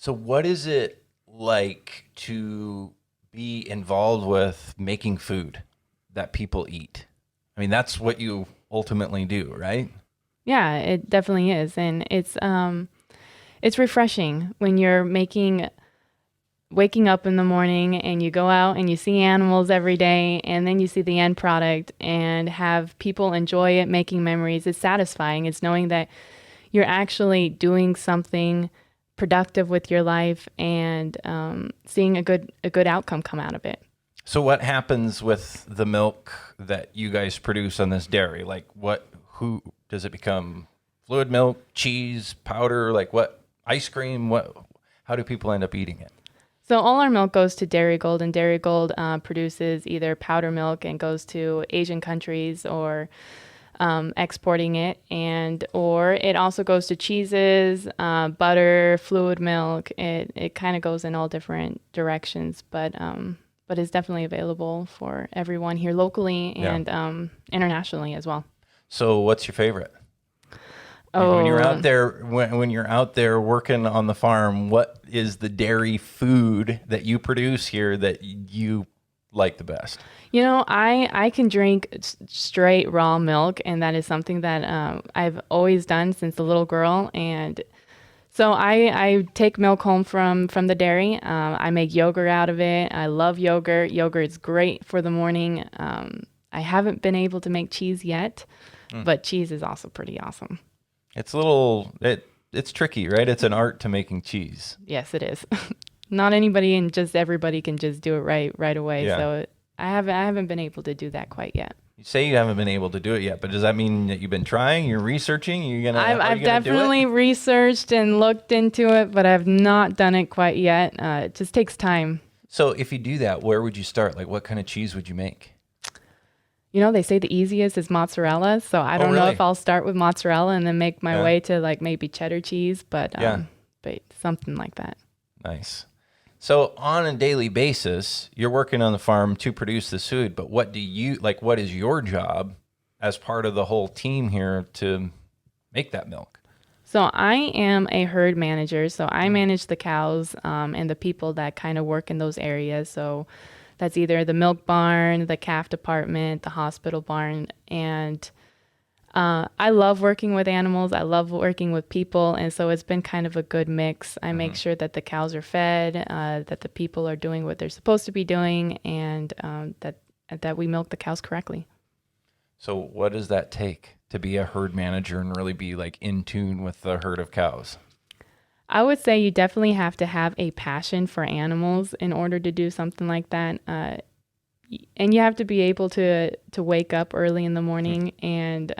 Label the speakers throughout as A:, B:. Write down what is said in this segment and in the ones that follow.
A: So what is it like to be involved with making food that people eat? I mean, that's what you ultimately do, right?
B: Yeah, it definitely is. And it's refreshing when you're waking up in the morning and you go out and you see animals every day and then you see the end product and have people enjoy it, making memories. It's satisfying. It's knowing that you're actually doing something productive with your life and seeing a good outcome come out of it.
A: So what happens with the milk that you guys produce on this dairy? Like who does it become? Fluid milk, cheese, powder, like what, ice cream? How do people end up eating it?
B: So all our milk goes to Dairy Gold, and Dairy Gold produces either powder milk and goes to Asian countries or exporting it, and or it also goes to cheeses, butter, fluid milk. It kind of goes in all different directions, but it's definitely available for everyone here locally
A: Yeah.
B: and internationally as well.
A: So what's your favorite? When you're out
B: Oh,
A: there, when you're out there working on the farm, what is the dairy food that you produce here that you like the best?
B: I can drink straight raw milk, and that is something that I've always done since a little girl. And so I take milk home from the dairy. I make yogurt out of it. I love yogurt. Yogurt is great for the morning. I haven't been able to make cheese yet, but cheese is also pretty awesome.
A: It's it's tricky, right? It's an art to making cheese.
B: Yes, it is. Not anybody and just everybody can just do it right away.
A: Yeah.
B: So I haven't been able to do that quite yet.
A: You say you haven't been able to do it yet, but does that mean that you've been trying? You're researching? Are
B: I've
A: you gonna do
B: definitely
A: it?
B: researched and looked into it, but I've not done it quite yet. It just takes time.
A: So if you do that, where would you start? Like, what kind of cheese would you make?
B: They say the easiest is mozzarella, so I
A: Oh,
B: don't know
A: really?
B: if I'll start with mozzarella and then make my
A: Yeah.
B: way to like maybe cheddar cheese,
A: Yeah.
B: but something like that.
A: Nice. So on a daily basis, you're working on the farm to produce this food, but what do you like? What is your job as part of the whole team here to make that milk?
B: So I am a herd manager, so I manage the cows and the people that kind of work in those areas. So that's either the milk barn, the calf department, the hospital barn, and I love working with animals. I love working with people, and so it's been kind of a good mix. I make sure that the cows are fed, that the people are doing what they're supposed to be doing, and that we milk the cows correctly.
A: So what does that take to be a herd manager and really be like in tune with the herd of cows?
B: I would say you definitely have to have a passion for animals in order to do something like that. And you have to be able to wake up early in the morning and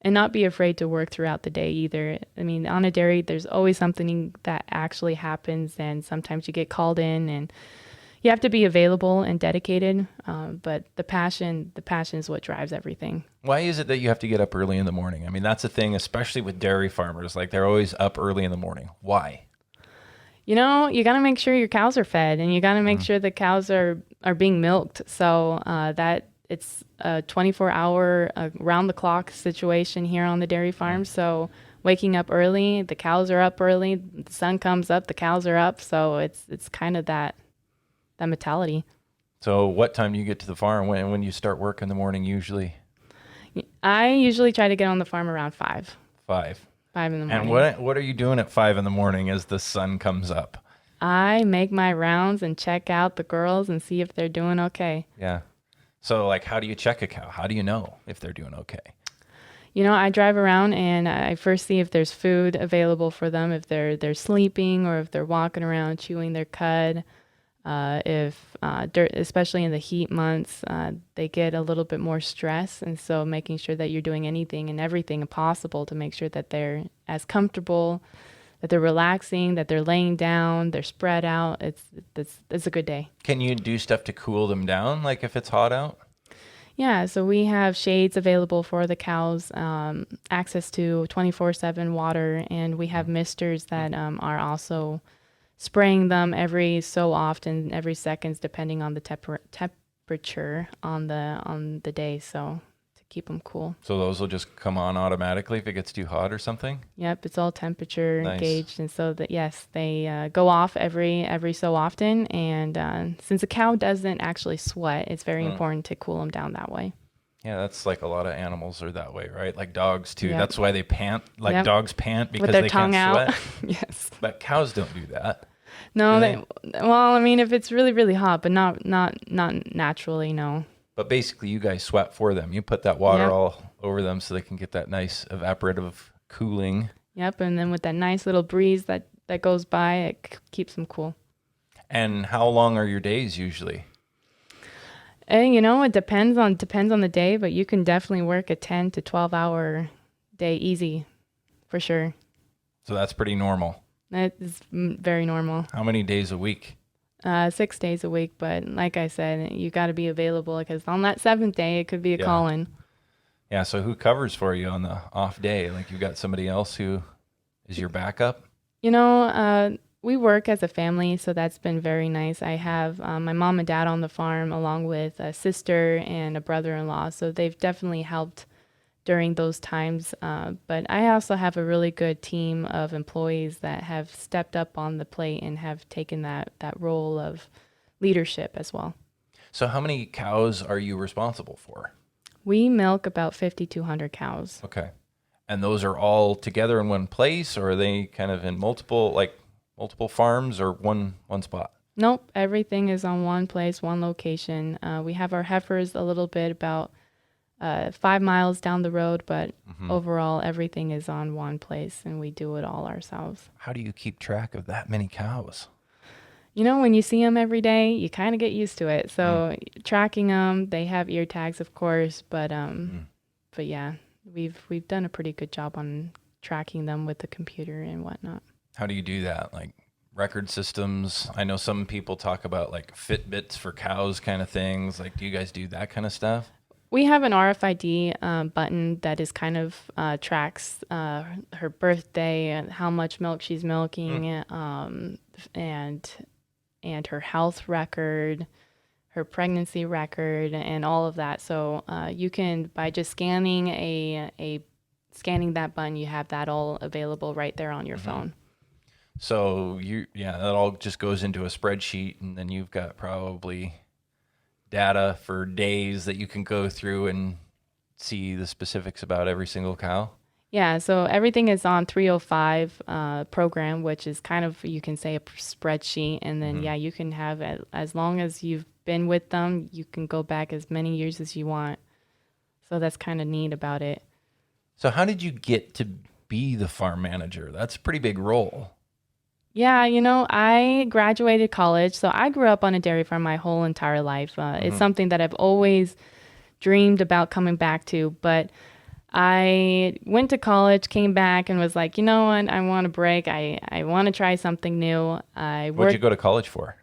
B: not be afraid to work throughout the day either. I mean, on a dairy, there's always something that actually happens, and sometimes you get called in, and you have to be available and dedicated. But the passion is what drives everything.
A: Why is it that you have to get up early in the morning? I mean, that's a thing, especially with dairy farmers. Like they're always up early in the morning. Why?
B: You got to make sure your cows are fed, and you got to make sure the cows are being milked. So that it's a 24-hour round the clock situation here on the dairy farm. So waking up early, the cows are up early, the sun comes up, the cows are up. So it's kind of that mentality.
A: So what time do you get to the farm when you start work in the morning usually?
B: I usually try to get on the farm around 5,
A: 5.
B: 5 in the
A: And
B: morning.
A: what are you doing at 5 in the morning as the sun comes up?
B: I make my rounds and check out the girls and see if they're doing okay.
A: Yeah. So like how do you check a cow? How do you know if they're doing okay?
B: I drive around and I first see if there's food available for them, if they're sleeping or if they're walking around chewing their cud. If especially in the heat months, they get a little bit more stress, and so making sure that you're doing anything and everything possible to make sure that they're as comfortable, that they're relaxing, that they're laying down, they're spread out. It's a good day.
A: Can you do stuff to cool them down like if it's hot out?
B: Yeah, so we have shades available for the cows, access to 24/7 water, and we have misters that are also spraying them every so often, every seconds, depending on the temperature on the day. So to keep them cool.
A: So those will just come on automatically if it gets too hot or something?
B: Yep, it's all temperature
A: Nice.
B: gauged, and so that yes, they go off every so often. And since a cow doesn't actually sweat, it's very important to cool them down that way.
A: Yeah, that's like a lot of animals are that way, right? Like dogs too.
B: Yep.
A: That's why they pant. Like
B: Yep.
A: dogs pant because
B: With their
A: they
B: tongue
A: can't
B: out.
A: sweat.
B: Yes.
A: But cows don't do that.
B: No,
A: Do
B: well, I mean, if it's really, really hot, but not naturally, no.
A: But basically, you guys sweat for them. You put that water
B: Yep.
A: all over them so they can get that nice evaporative cooling.
B: Yep, and then with that nice little breeze that goes by, it keeps them cool.
A: And how long are your days usually?
B: And it depends on the day, but you can definitely work a 10 to 12 hour day easy, for sure.
A: So that's pretty normal.
B: That is very normal.
A: How many days a week?
B: 6 days a week, but like I said, you got to be available because on that 7th day, it could be a call-in.
A: Yeah, so who covers for you on the off day? Like you got somebody else who is your backup?
B: We work as a family, so that's been very nice. I have my mom and dad on the farm along with a sister and a brother-in-law, so they've definitely helped during those times. But I also have a really good team of employees that have stepped up on the plate and have taken that role of leadership as well.
A: So how many cows are you responsible for?
B: We milk about 5,200 cows.
A: Okay. And those are all together in one place, or are they kind of in multiple farms or one spot?
B: Nope, everything is on one place, one location. We have our heifers a little bit about 5 miles down the road, but overall everything is on one place and we do it all ourselves.
A: How do you keep track of that many cows?
B: When you see them every day, you kind of get used to it. So tracking them, they have ear tags, of course, but yeah, we've done a pretty good job on tracking them with the computer and whatnot.
A: How do you do that? Like record systems? I know some people talk about like Fitbits for cows kind of things. Like, do you guys do that kind of stuff?
B: We have an RFID button that is kind of tracks her birthday and how much milk she's milking, and her health record, her pregnancy record, and all of that. So you can, by just scanning scanning that button, you have that all available right there on your phone.
A: So that all just goes into a spreadsheet, and then you've got probably data for days that you can go through and see the specifics about every single cow.
B: Yeah, so everything is on 305 program, which is kind of, you can say, a spreadsheet. And then, you can have, as long as you've been with them, you can go back as many years as you want. So that's kind of neat about it.
A: So how did you get to be the farm manager? That's a pretty big role.
B: Yeah, I graduated college, so I grew up on a dairy farm my whole entire life. It's something that I've always dreamed about coming back to, but I went to college, came back, and was like, you know what, I want a break. I want to try something new.
A: What'd you go to college for?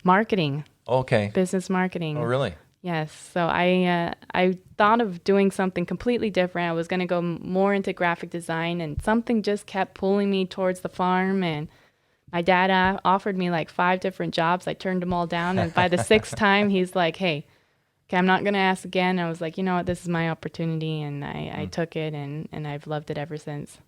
B: Marketing.
A: Okay.
B: Business marketing.
A: Oh, really?
B: Yes. So I thought of doing something completely different. I was going to go more into graphic design, and something just kept pulling me towards the farm. And my dad offered me like 5 different jobs. I turned them all down. And by the 6th time, he's like, hey, okay, I'm not going to ask again. I was like, you know what, this is my opportunity. And I took it, and I've loved it ever since.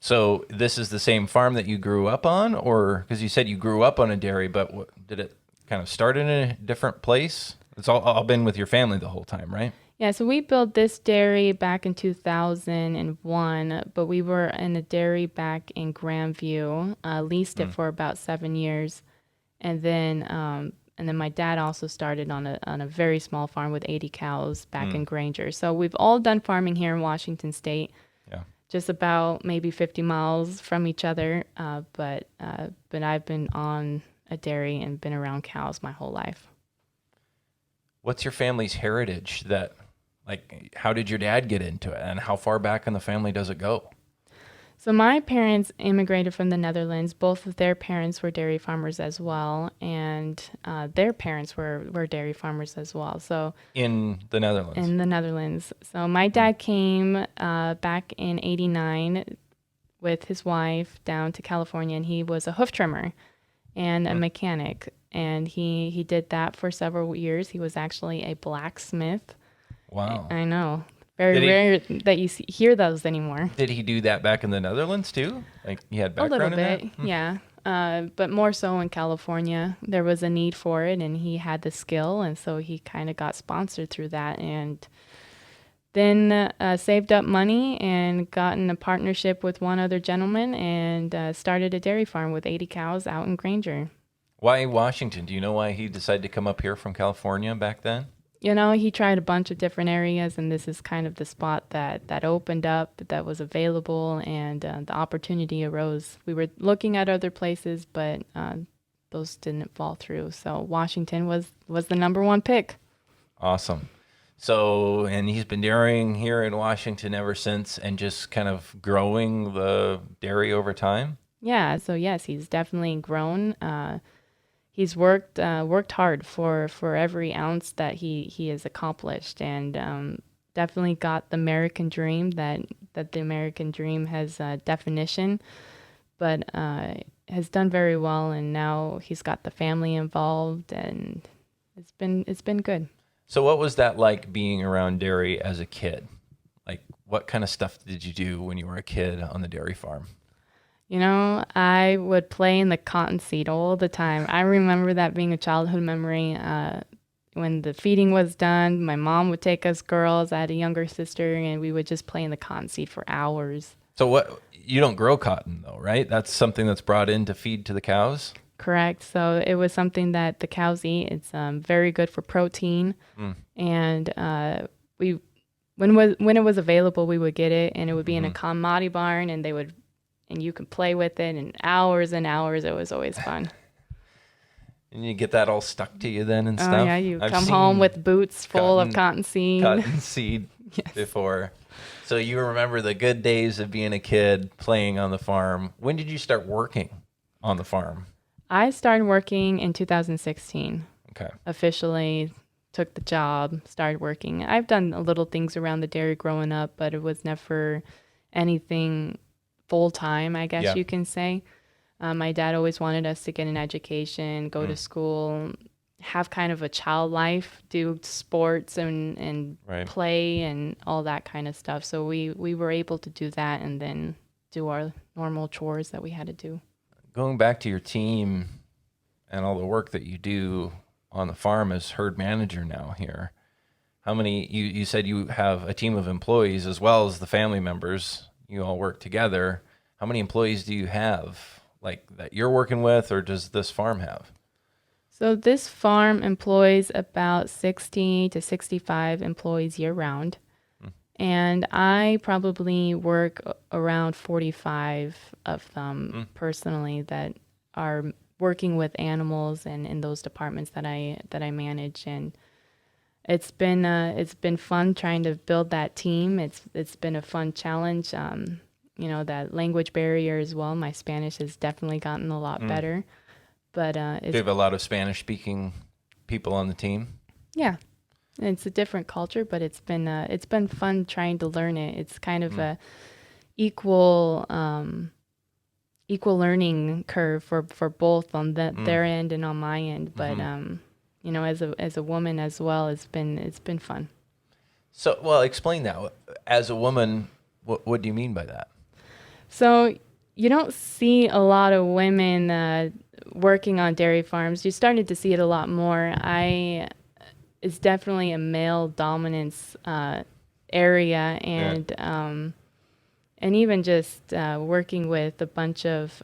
A: So this is the same farm that you grew up on? Or because you said you grew up on a dairy, but did it kind of start in a different place? It's all been with your family the whole time, right?
B: Yeah, so we built this dairy back in 2001, but we were in a dairy back in Grandview, leased it for about 7 years. And then my dad also started on a very small farm with 80 cows back in Granger. So we've all done farming here in Washington State.
A: Yeah.
B: Just about maybe 50 miles from each other. But I've been on a dairy and been around cows my whole life.
A: What's your family's heritage how did your dad get into it, and how far back in the family does it go?
B: So my parents immigrated from the Netherlands. Both of their parents were dairy farmers as well, and their parents were dairy farmers as well. So
A: in the Netherlands?
B: In the Netherlands. So my dad came back in '89 with his wife down to California, and he was a hoof trimmer and a mechanic. And he did that for several years. He was actually a blacksmith.
A: Wow.
B: I know. Very rare that you hear those anymore.
A: Did he do that back in the Netherlands too? Like he had
B: A little
A: background in
B: bit,
A: that?
B: yeah. But more so in California, there was a need for it, and he had the skill, and so he kind of got sponsored through that, and then saved up money and got in a partnership with one other gentleman and started a dairy farm with 80 cows out in Granger.
A: Why Washington? Do you know why he decided to come up here from California back then?
B: You know, he tried a bunch of different areas, and this is kind of the spot that opened up, that was available, and the opportunity arose. We were looking at other places, but those didn't fall through. So Washington was the number one pick.
A: Awesome. So, and he's been dairying here in Washington ever since and just kind of growing the dairy over time?
B: Yeah, so yes, he's definitely grown. He's worked hard for every ounce that he has accomplished, and definitely got the American dream, that the American dream has a definition, but has done very well, and now he's got the family involved, and it's been good.
A: So what was that like being around dairy as a kid? Like what kind of stuff did you do when you were a kid on the dairy farm?
B: You know, I would play in the cotton seat all the time. I remember that being a childhood memory. When the feeding was done, my mom would take us girls. I had a younger sister, and we would just play in the cotton seat for hours.
A: So what, you don't grow cotton though, right? That's something that's brought in to feed to the cows?
B: Correct. So it was something that the cows eat. It's very good for protein, and when it was available, we would get it, and it would be in a commodity barn, and you could play with it, and hours. It was always fun.
A: And you get that all stuck to you then and
B: Oh
A: stuff?
B: yeah, you
A: I've
B: come
A: seen
B: home with boots full of cotton seed.
A: cotton seed
B: Yes.
A: before. So you remember the good days of being a kid playing on the farm. When did you start working on the farm?
B: I started working in 2016.
A: Okay.
B: Officially took the job, started working. I've done little things around the dairy growing up, but it was never anything full time, I guess you can say. My dad always wanted us to get an education, go to school, have kind of a child life, do sports and play and all that kind of stuff. So we were able to do that and then do our normal chores that we had to do.
A: Going back to your team and all the work that you do on the farm as herd manager now here, how many, you said you have a team of employees as well as the family members, you all work together. How many employees do you have, like that you're working with, or does this farm have?
B: So this farm employs about 60 to 65 employees year round. And I probably work around 45 of them personally that are working with animals and in those departments that I manage. And it's been fun trying to build that team. It's been a fun challenge. That language barrier as well. My Spanish has definitely gotten a lot better. But
A: Do you have a lot of Spanish speaking people on the team?
B: Yeah. It's a different culture, but it's been fun trying to learn it. It's kind of a equal learning curve for both on their end and on my end. But as a woman as well, it's been fun.
A: So, well, explain that. As a woman, what do you mean by that?
B: So you don't see a lot of women working on dairy farms. You started to see it a lot more. It's definitely a male dominance area, and even just working with a bunch of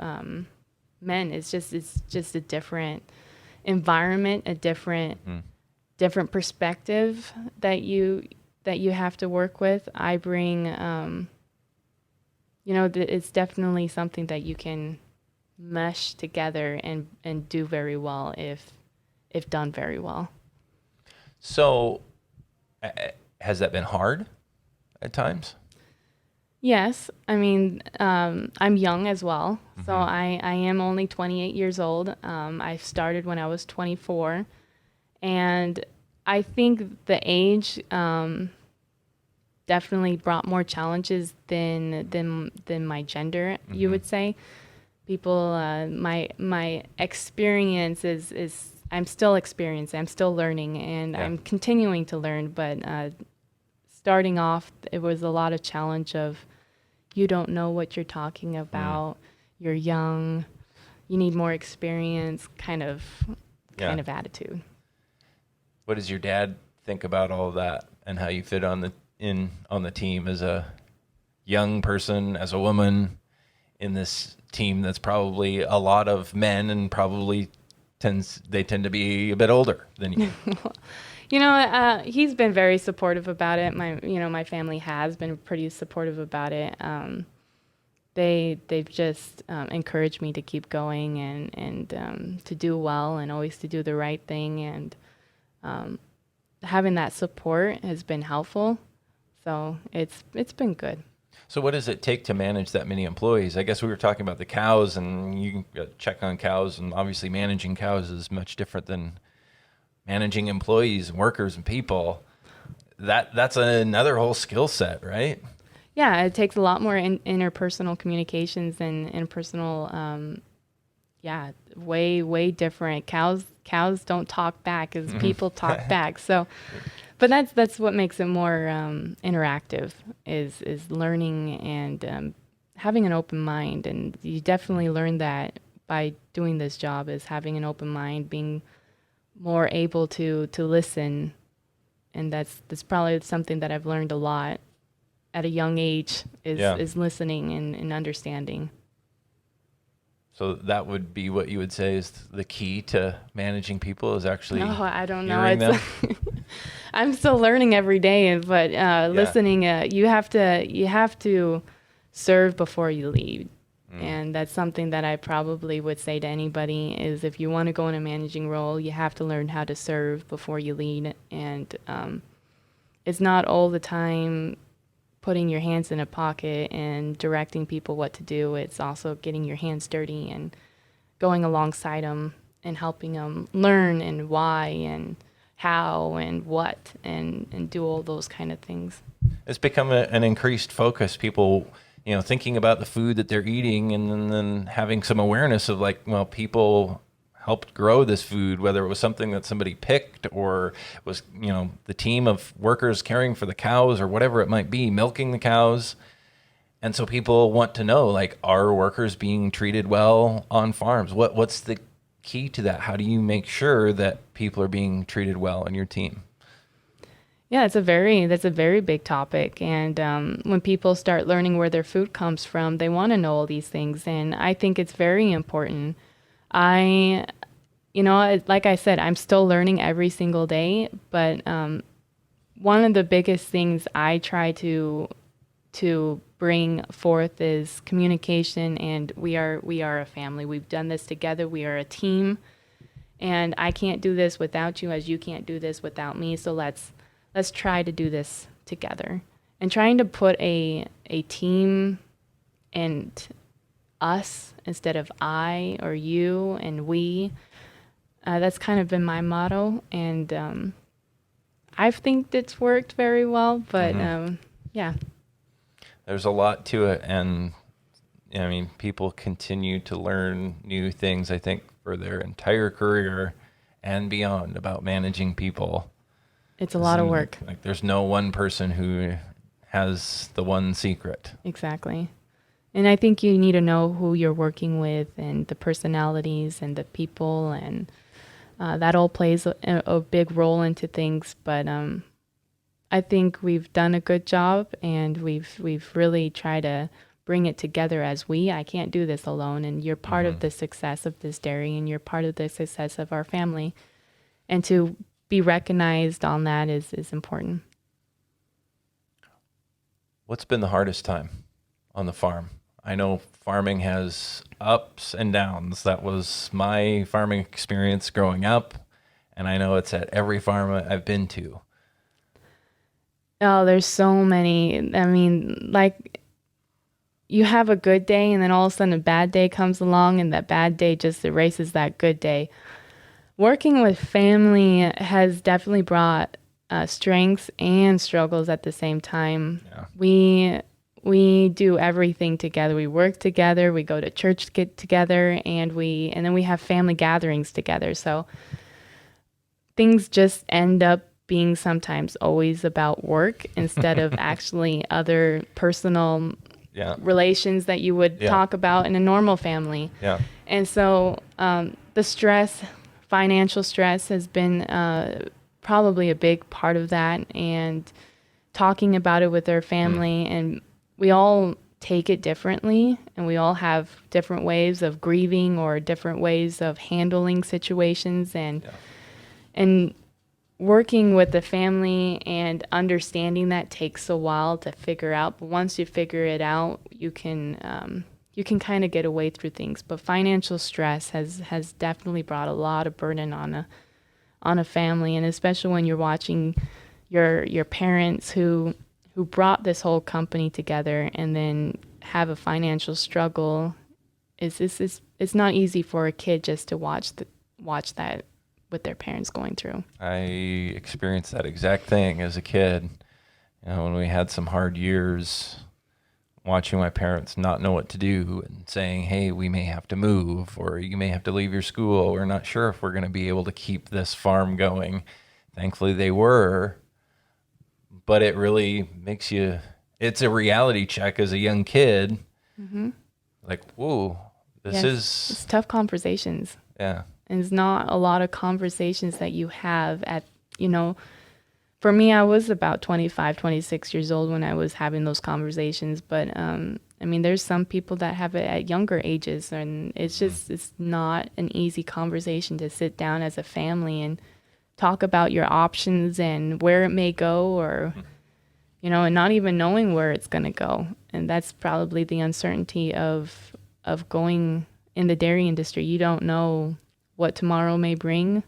B: men, it's just a different environment, a different perspective that you have to work with. I bring, it's definitely something that you can mesh together and do very well if done very well.
A: So, has that been hard at times?
B: Yes. I mean, I'm young as well. So I am only 28 years old. I started when I was 24. And I think the age definitely brought more challenges than my gender, you would say. People, my experience is I'm still experiencing, I'm still learning, and I'm continuing to learn, but starting off, it was a lot of challenge of you don't know what you're talking about. You're young. You need more experience kind of attitude.
A: What does your dad think about all of that and how you fit on the team as a young person, as a woman in this team that's probably a lot of men and probably tend to be a bit older than you?
B: He's been very supportive about it. My family has been pretty supportive about it. They've just encouraged me to keep going and to do well and always to do the right thing. And having that support has been helpful. So it's been good.
A: So what does it take to manage that many employees? I guess we were talking about the cows, and you can check on cows, and obviously managing cows is much different than managing employees and workers and people. That's another whole skill set, right?
B: Yeah, it takes a lot more interpersonal communications and interpersonal, way different. Cows don't talk back as people talk back. So, but that's what makes it more interactive is learning and having an open mind. And you definitely learn that by doing this job, is having an open mind, being more able to listen. And that's probably something that I've learned a lot at a young age is listening and understanding. So
A: that would be what you would say is the key to managing people, is actually
B: I don't know.
A: them?
B: I'm still learning every day, but listening, you have to serve before you lead. And that's something that I probably would say to anybody is, if you want to go in a managing role, you have to learn how to serve before you lead. And it's not all the time putting your hands in a pocket and directing people what to do. It's also getting your hands dirty and going alongside them and helping them learn and why and how and what and do all those kind of things.
A: It's become an increased focus. People, thinking about the food that they're eating, and then having some awareness of people helped grow this food, whether it was something that somebody picked or was, the team of workers caring for the cows or whatever it might be, milking the cows. And so people want to know, are workers being treated well on farms? What's the key to that? How do you make sure that people are being treated well on your team?
B: Yeah, that's a very big topic. And when people start learning where their food comes from, they want to know all these things. And I think it's very important. Like I said, I'm still learning every single day, but one of the biggest things I try to bring forth is communication, and we are a family. We've done this together. We are a team, and I can't do this without you, as you can't do this without me. So let's try to do this together. And trying to put a team and us instead of I or you and we. That's kind of been my motto, and I think it's worked very well, but yeah.
A: There's a lot to it, and people continue to learn new things, I think, for their entire career and beyond about managing people.
B: It's a lot of work.
A: There's no one person who has the one secret.
B: Exactly. And I think you need to know who you're working with and the personalities and the people, and that all plays a big role into things. But I think we've done a good job, and we've really tried to bring it together as I can't do this alone, and you're part of the success of this dairy, and you're part of the success of our family. And to be recognized on that is important.
A: What's been the hardest time on the farm? I know farming has ups and downs. That was my farming experience growing up, and I know it's at every farm I've been to.
B: Oh, there's so many. You have a good day, and then all of a sudden a bad day comes along, and that bad day just erases that good day. Working with family has definitely brought strengths and struggles at the same time. Yeah. We do everything together. We work together. We go to church together, and then we have family gatherings together. So things just end up being sometimes always about work instead of actually other personal relations that you would talk about in a normal family.
A: Yeah.
B: And so the stress, financial stress, has been probably a big part of that, and talking about it with our family. And we all take it differently, and we all have different ways of grieving or different ways of handling situations, and working with the family and understanding that takes a while to figure out. But once you figure it out, you can kind of get away through things. But financial stress has definitely brought a lot of burden on a family, and especially when you're watching your parents who brought this whole company together and then have a financial struggle. It's not easy for a kid just to watch that with their parents going through.
A: I experienced that exact thing as a kid. When we had some hard years, watching my parents not know what to do and saying, hey, we may have to move, or you may have to leave your school. We're not sure if we're going to be able to keep this farm going. Thankfully they were, but it really makes you, it's a reality check as a young kid. Mm-hmm. Like, whoa, it's
B: tough conversations.
A: Yeah.
B: And it's not a lot of conversations that you have for me, I was about 25, 26 years old when I was having those conversations. But, there's some people that have it at younger ages, and it's not an easy conversation to sit down as a family and talk about your options and where it may go, or, and not even knowing where it's going to go. And that's probably the uncertainty of going in the dairy industry. You don't know what tomorrow may bring.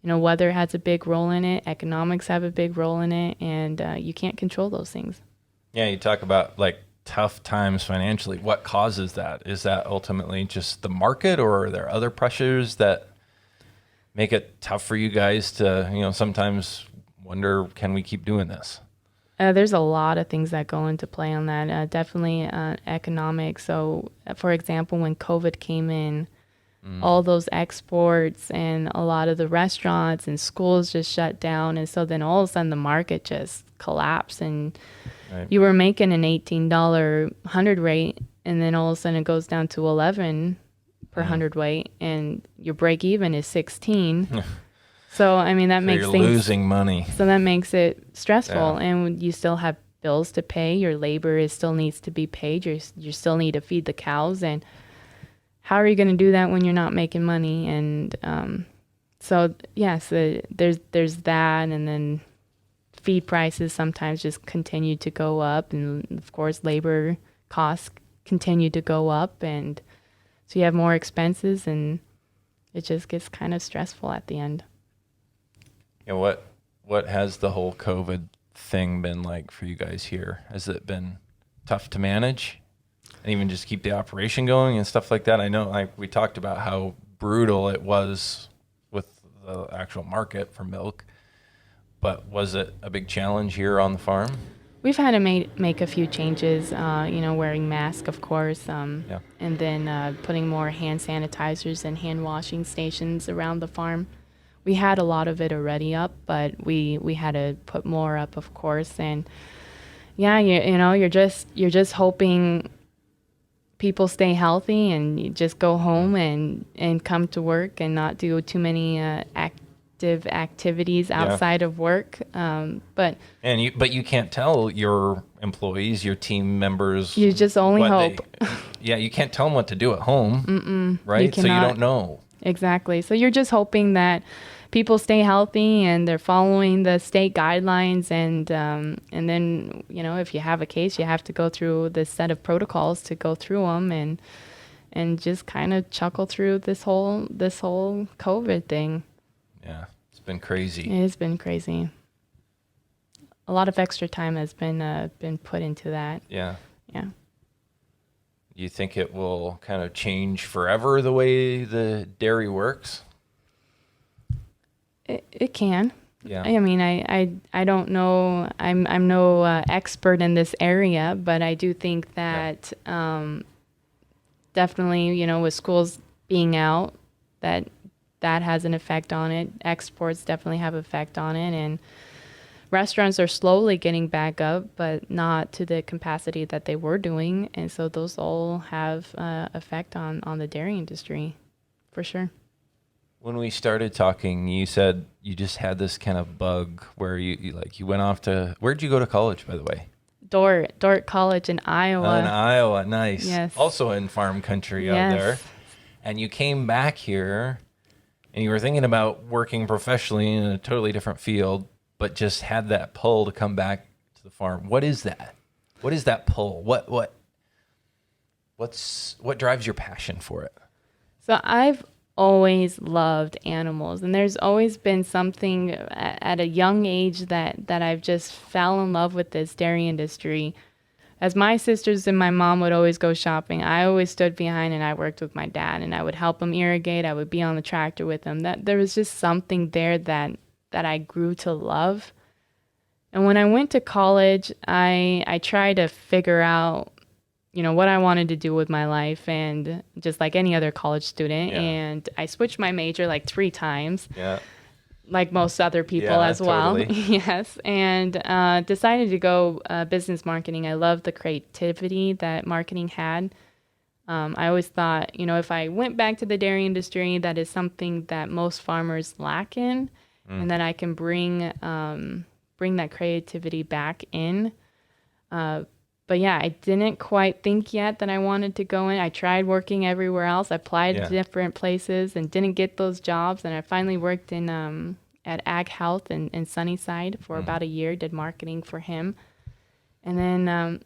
B: Weather has a big role in it. Economics have a big role in it, and you can't control those things.
A: Yeah, you talk about like tough times financially. What causes that? Is that ultimately just the market, or are there other pressures that make it tough for you guys to, sometimes wonder, can we keep doing this?
B: There's a lot of things that go into play on that. Definitely economics. So, for example, when COVID came in, all those exports and a lot of the restaurants and schools just shut down. And so then all of a sudden the market just collapsed, and you were making an $18 hundredweight, and then all of a sudden it goes down to 11 per hundredweight, and your break even is 16. So, that makes
A: you're
B: things
A: losing money.
B: So that makes it stressful, and you still have bills to pay. Your labor still needs to be paid. You still need to feed the cows, and how are you going to do that when you're not making money? And so yes, there's that, and then feed prices sometimes just continue to go up, and of course labor costs continue to go up, and so you have more expenses, and it just gets kind of stressful at the end.
A: What has the whole COVID thing been like for you guys here? Has it been tough to manage? And even just keep the operation going and stuff like that? I know, like, we talked about how brutal it was with the actual market for milk, but was it a big challenge here on the farm?
B: We've had to make a few changes, wearing masks, of course, and then putting more hand sanitizers and hand washing stations around the farm. We had a lot of it already up, but we had to put more up, of course. And yeah, you're just hoping people stay healthy, and you just go home and come to work and not do too many active activities outside of work. But
A: you can't tell your employees, your team members.
B: You just only hope.
A: You can't tell them what to do at home, right? So you don't know.
B: Exactly. So you're just hoping that people stay healthy and they're following the state guidelines, and then if you have a case, you have to go through this set of protocols to go through them, and just kind of chuckle through this whole COVID thing.
A: Yeah, it's been crazy.
B: It has been crazy. A lot of extra time has been put into that.
A: Yeah.
B: Yeah.
A: Do you think it will kind of change forever the way the dairy works?
B: It can.
A: Yeah.
B: I don't know. I'm no expert in this area, but I do think that definitely, with schools being out, that that has an effect on it. Exports definitely have effect on it, and restaurants are slowly getting back up, but not to the capacity that they were doing. And so those all have effect on the dairy industry, for sure.
A: When we started talking, you said you just had this kind of bug where you went off to, where'd you go to college, by the way?
B: Dordt College in Iowa.
A: In Iowa, nice.
B: Yes.
A: Also in farm country out there. And you came back here and you were thinking about working professionally in a totally different field, but just had that pull to come back to the farm. What is that? What is that pull? What drives your passion for it?
B: So I've always loved animals, and there's always been something at a young age that I've just fell in love with this dairy industry. As my sisters and my mom would always go shopping, I always stood behind and I worked with my dad, and I would help him irrigate. I would be on the tractor with him. That there was just something there that I grew to love. And when I went to college, I tried to figure out, what I wanted to do with my life, and just like any other college student.
A: Yeah.
B: And I switched my major like 3 times.
A: Yeah.
B: Like most other people as well.
A: Totally.
B: Yes. And decided to go business marketing. I love the creativity that marketing had. I always thought, if I went back to the dairy industry, that is something that most farmers lack in, and that I can bring that creativity back in. But yeah, I didn't quite think yet that I wanted to go in. I tried working everywhere else. I applied to different places and didn't get those jobs. And I finally worked in at Ag Health in Sunnyside for about a year, did marketing for him. And then,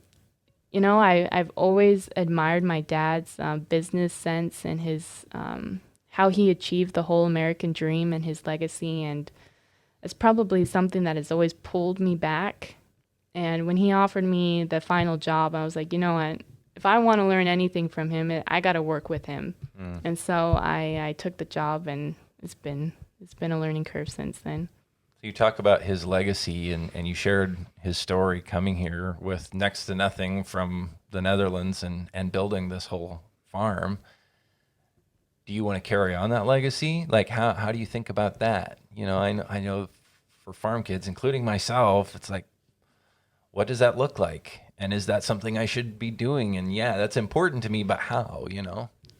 B: I've always admired my dad's business sense and his how he achieved the whole American dream and his legacy. And it's probably something that has always pulled me back. And when he offered me the final job, I was like, you know what? If I want to learn anything from him, I got to work with him. And so I took the job, and it's been a learning curve since then.
A: So you talk about his legacy, and you shared his story coming here with next to nothing from the Netherlands and building this whole farm. Do you want to carry on that legacy? Like, how do you think about that? I know for farm kids, including myself, it's like, what does that look like? And is that something I should be doing? And yeah, that's important to me, but how,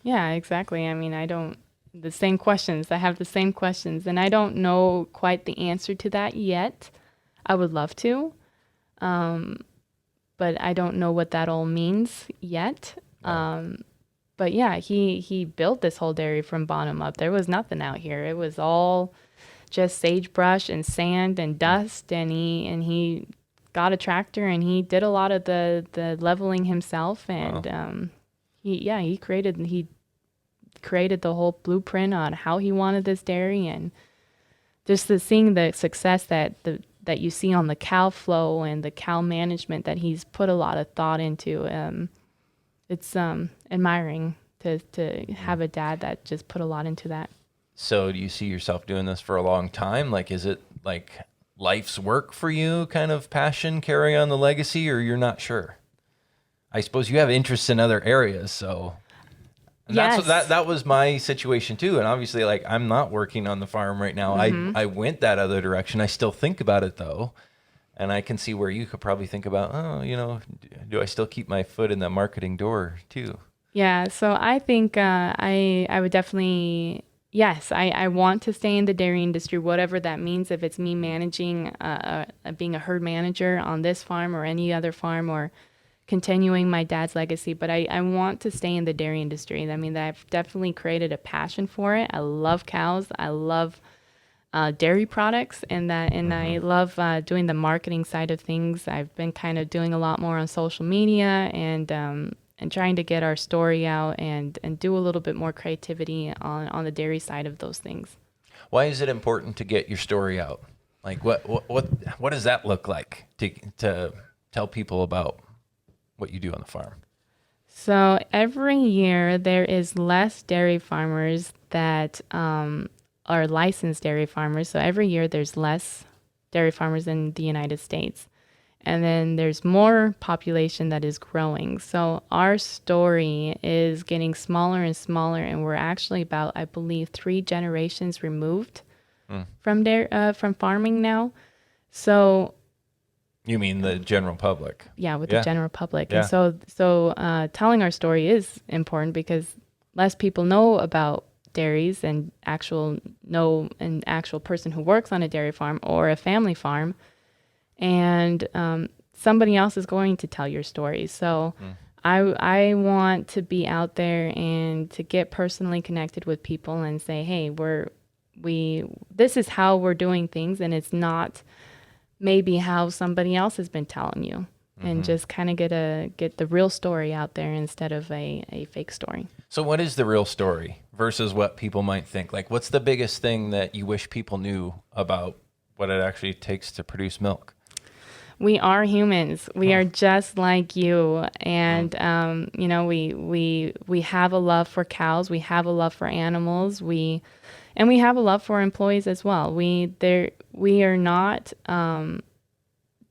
B: Yeah, exactly. I mean, I have the same questions, and I don't know quite the answer to that yet. I would love to, but I don't know what that all means yet. But yeah, he built this whole dairy from bottom up. There was nothing out here. It was all just sagebrush and sand and dust, and he got a tractor, and he did a lot of the leveling himself, and he created the whole blueprint on how he wanted this dairy, and just seeing the success that you see on the cow flow and the cow management that he's put a lot of thought into. It's admiring to have a dad that just put a lot into that.
A: So do you see yourself doing this for a long time? Like, is it like life's work for you, kind of passion, carry on the legacy, or you're not sure? I suppose you have interests in other areas, so. And
B: yes.
A: That was my situation too. And obviously, like, I'm not working on the farm right now.
B: Mm-hmm.
A: I went that other direction. I still think about it though. And I can see where you could probably think about, do I still keep my foot in the marketing door too?
B: Yeah. So I think I would definitely, yes, I want to stay in the dairy industry, whatever that means. If it's me managing, being a herd manager on this farm or any other farm, or continuing my dad's legacy, but I want to stay in the dairy industry. I mean, I've definitely created a passion for it. I love cows. I love dairy products, and I love doing the marketing side of things. I've been kind of doing a lot more on social media and trying to get our story out and do a little bit more creativity on the dairy side of those things.
A: Why is it important to get your story out? Like, what does that look like to tell people about what you do on the farm?
B: So every year there is less dairy farmers that are licensed dairy farmers. So every year there's less dairy farmers in the United States. and then there's more population that is growing. So our story is getting smaller and smaller, and we're actually about, I believe, 3 generations removed from farming now. So
A: You mean the general public?
B: yeah, with the general public.
A: Yeah.
B: And so telling our story is important because less people know about dairies and an actual person who works on a dairy farm or a family farm, and somebody else is going to tell your story. So I want to be out there and to get personally connected with people and say, hey, this is how we're doing things, and it's not maybe how somebody else has been telling you, and just kind of get the real story out there instead of a fake story.
A: So what is the real story versus what people might think? Like, what's the biggest thing that you wish people knew about what it actually takes to produce milk?
B: We are humans. We are just like you. And, we have a love for cows. We have a love for animals. And we have a love for employees as well. We are not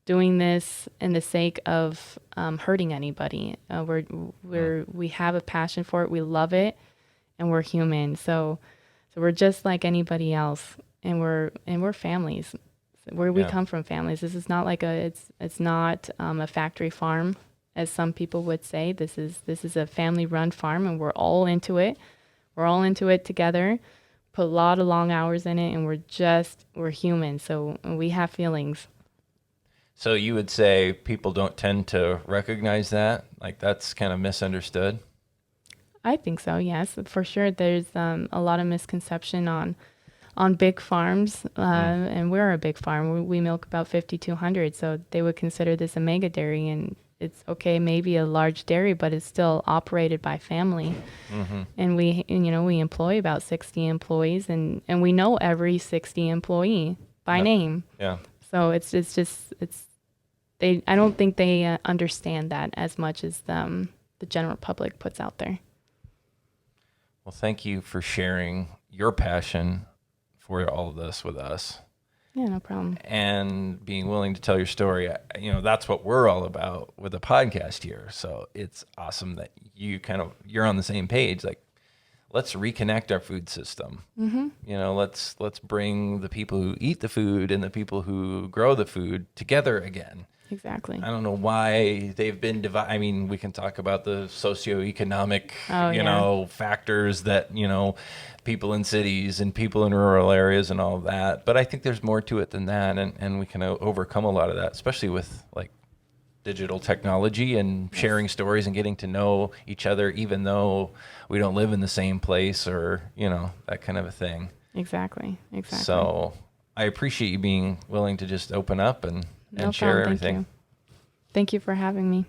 B: doing this in the sake of hurting anybody. We have a passion for it. We love it, and we're human. So we're just like anybody else, and we're families. Where we come from, families. This is not it's not a factory farm, as some people would say. This is a family-run farm, and we're all into it. We're all into it together. Put a lot of long hours in it, and we're human, so we have feelings.
A: So you would say people don't tend to recognize that? Like, that's kind of misunderstood?
B: I think so, yes, for sure. There's a lot of misconception on big farms, and we're a big farm. We milk about 5,200, so they would consider this a mega dairy, and it's okay, maybe a large dairy, but it's still operated by family. And we employ about 60 employees, and we know every 60 employee by name.
A: Yeah.
B: So I don't think they understand that as much as the general public puts out there.
A: Well, thank you for sharing your passion for all of this with us.
B: Yeah, no problem.
A: And being willing to tell your story. That's what we're all about with the podcast here. So it's awesome that you're on the same page. Like, let's reconnect our food system. Let's bring the people who eat the food and the people who grow the food together again.
B: Exactly.
A: I don't know why they've been divided. I mean, we can talk about the socioeconomic, factors that, people in cities and people in rural areas and all of that. But I think there's more to it than that. And we can overcome a lot of that, especially with like digital technology and sharing stories and getting to know each other, even though we don't live in the same place or, that kind of a thing.
B: Exactly.
A: So I appreciate you being willing to just open up and share everything.
B: Thank you for having me.